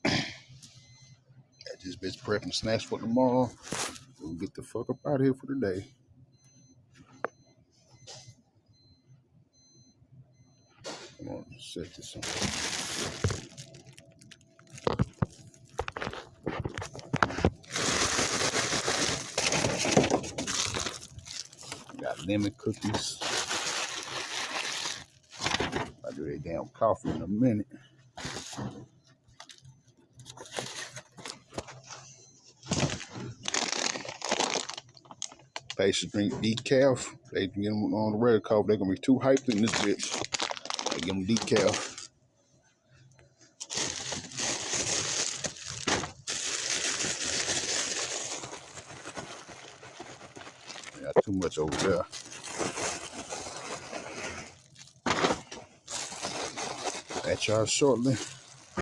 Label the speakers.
Speaker 1: Got this bitch prepping snacks for tomorrow. We'll get the fuck up out of here for the day. Come on, set this up. Got lemon cookies. I'll do that damn coffee in a minute. Patients drink decaf. They get them on the red coffee. They're gonna be too hyped in this bitch. I give them decaf. Got too much over there. At y'all shortly.